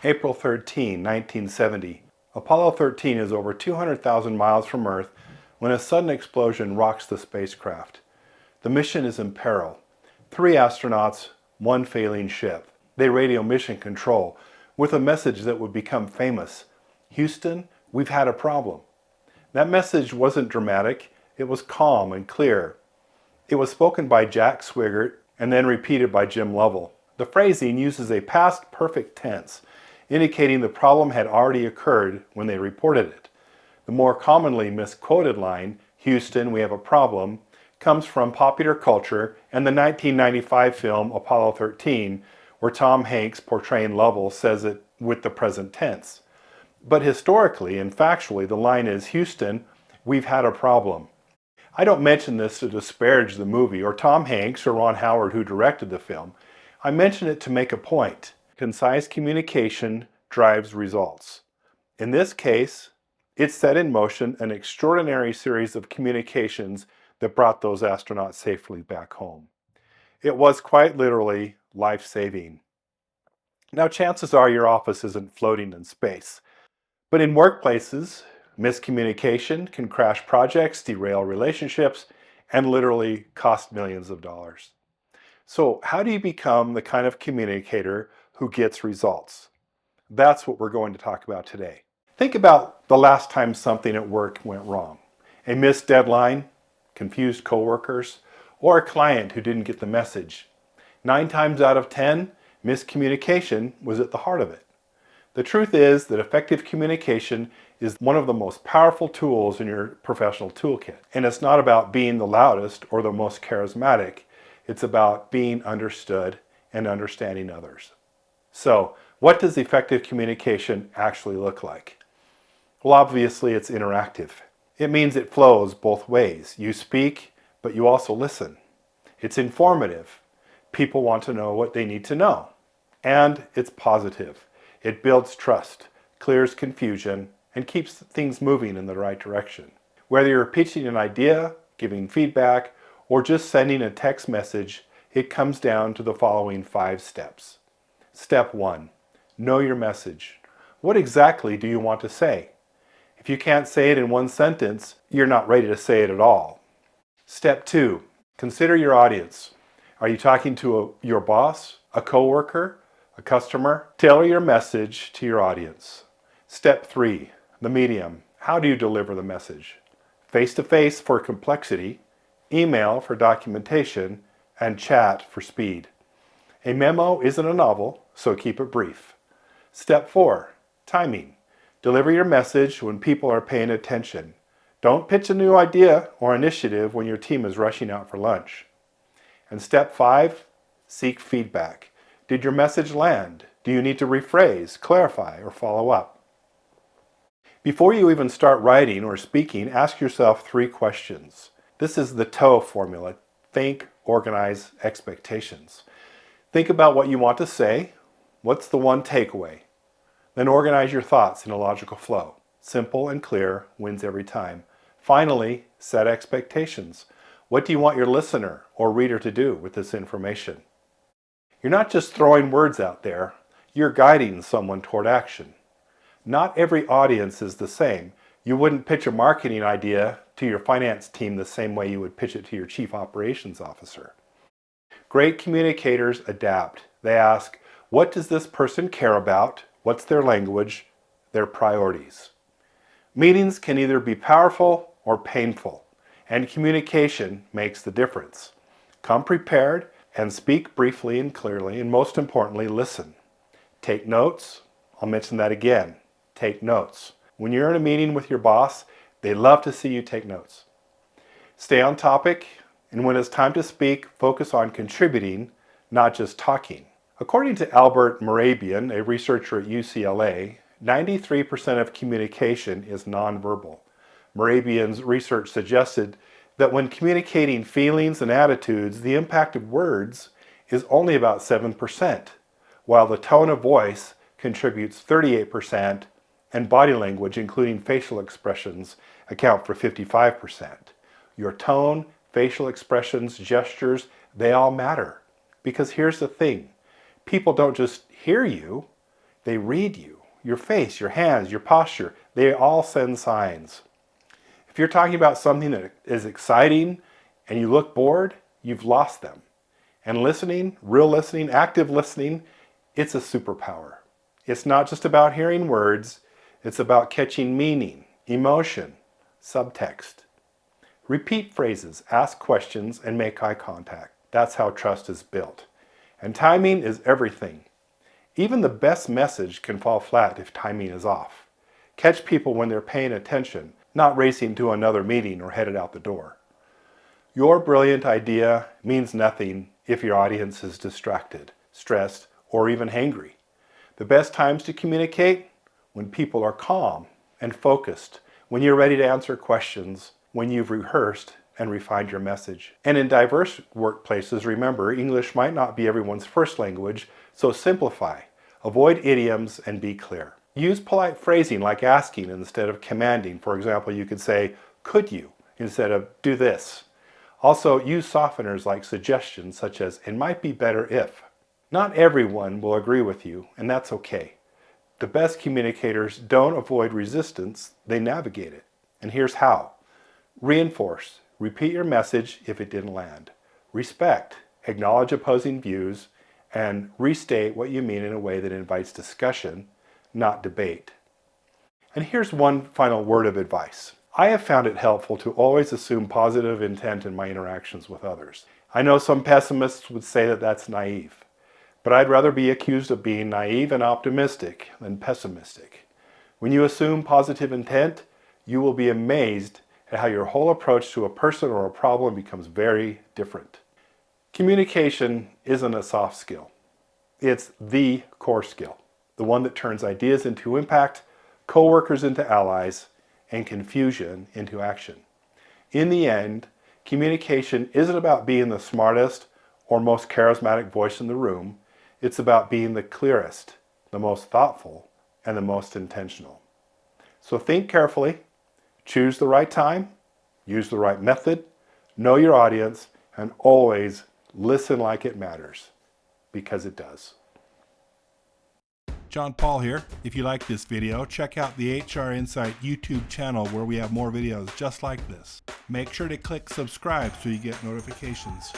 April 13, 1970. Apollo 13 is over 200,000 miles from Earth when a sudden explosion rocks the spacecraft. The mission is in peril. 3 astronauts, 1 failing ship. They radio mission control with a message that would become famous. Houston, we've had a problem. That message wasn't dramatic, it was calm and clear. It was spoken by Jack Swigert and then repeated by Jim Lovell. The phrasing uses a past perfect tense, indicating the problem had already occurred when they reported it. The more commonly misquoted line, Houston, we have a problem, comes from popular culture and the 1995 film Apollo 13, where Tom Hanks, portraying Lovell, says it with the present tense. But historically and factually, the line is, Houston, we've had a problem. I don't mention this to disparage the movie or Tom Hanks or Ron Howard, who directed the film. I mention it to make a point. Concise communication drives results. In this case, it set in motion an extraordinary series of communications that brought those astronauts safely back home. It was quite literally life-saving. Now, chances are your office isn't floating in space, but in workplaces, miscommunication can crash projects, derail relationships, and literally cost millions of dollars. So how do you become the kind of communicator who gets results? That's what we're going to talk about today. Think about the last time something at work went wrong. A missed deadline, confused coworkers, or a client who didn't get the message. 9 times out of 10, miscommunication was at the heart of it. The truth is that effective communication is one of the most powerful tools in your professional toolkit. And it's not about being the loudest or the most charismatic. It's about being understood and understanding others. So, what does effective communication actually look like? Well, obviously it's interactive. It means it flows both ways. You speak, but you also listen. It's informative. People want to know what they need to know. And it's positive. It builds trust, clears confusion, and keeps things moving in the right direction. Whether you're pitching an idea, giving feedback, or just sending a text message, it comes down to the following 5 steps. Step 1, know your message. What exactly do you want to say? If you can't say it in one sentence, you're not ready to say it at all. Step 2, consider your audience. Are you talking to your boss, a coworker, a customer? Tailor your message to your audience. Step 3, the medium. How do you deliver the message? Face-to-face for complexity, email for documentation, and chat for speed. A memo isn't a novel, so keep it brief. Step 4, timing. Deliver your message when people are paying attention. Don't pitch a new idea or initiative when your team is rushing out for lunch. And step 5, seek feedback. Did your message land? Do you need to rephrase, clarify, or follow up? Before you even start writing or speaking, ask yourself 3 questions. This is the T.O.E. formula. Think, organize, expectations. Think about what you want to say. What's the one takeaway? Then organize your thoughts in a logical flow. Simple and clear wins every time. Finally, set expectations. What do you want your listener or reader to do with this information? You're not just throwing words out there, you're guiding someone toward action. Not every audience is the same. You wouldn't pitch a marketing idea to your finance team the same way you would pitch it to your chief operations officer. Great communicators adapt. They ask, what does this person care about? What's their language? Their priorities. Meetings can either be powerful or painful, and communication makes the difference. Come prepared and speak briefly and clearly, and most importantly, listen. Take notes. I'll mention that again. Take notes. When you're in a meeting with your boss, they love to see you take notes. Stay on topic, and when it's time to speak, focus on contributing, not just talking. According to Albert Mehrabian, a researcher at UCLA, 93% of communication is nonverbal. Mehrabian's research suggested that when communicating feelings and attitudes, the impact of words is only about 7%, while the tone of voice contributes 38%, and body language, including facial expressions, account for 55%. Your tone, facial expressions, gestures, they all matter. Because here's the thing, people don't just hear you, They read you. Your face, your hands, your posture, they all send signs. If you're talking about something that is exciting and you look bored, you've lost them. And listening, real listening, active listening, it's a superpower. It's not just about hearing words, it's about catching meaning, emotion, subtext. Repeat phrases, ask questions, and make eye contact. That's how trust is built. And timing is everything. Even the best message can fall flat if timing is off. Catch people when they're paying attention, not racing to another meeting or headed out the door. Your brilliant idea means nothing if your audience is distracted, stressed, or even hangry. The best times to communicate? When people are calm and focused, when you're ready to answer questions, when you've rehearsed and refined your message. And in diverse workplaces, remember, English might not be everyone's first language, so simplify. Avoid idioms and be clear. Use polite phrasing like asking instead of commanding. For example, you could say, could you, instead of do this. Also, use softeners like suggestions such as, it might be better if. Not everyone will agree with you, and that's okay. The best communicators don't avoid resistance, they navigate it. And here's how. Reinforce. Repeat your message if it didn't land. Respect. Acknowledge opposing views. And restate what you mean in a way that invites discussion, not debate. And here's one final word of advice. I have found it helpful to always assume positive intent in my interactions with others. I know some pessimists would say that that's naive, but I'd rather be accused of being naive and optimistic than pessimistic. When you assume positive intent, you will be amazed at how your whole approach to a person or a problem becomes very different. Communication isn't a soft skill. It's the core skill, the one that turns ideas into impact, coworkers into allies, and confusion into action. In the end, communication isn't about being the smartest or most charismatic voice in the room. It's about being the clearest, the most thoughtful, and the most intentional. So think carefully, choose the right time, use the right method, know your audience, and always listen like it matters, because it does. John Paul here. If you like this video, check out the HR Insight YouTube channel where we have more videos just like this. Make sure to click subscribe so you get notifications.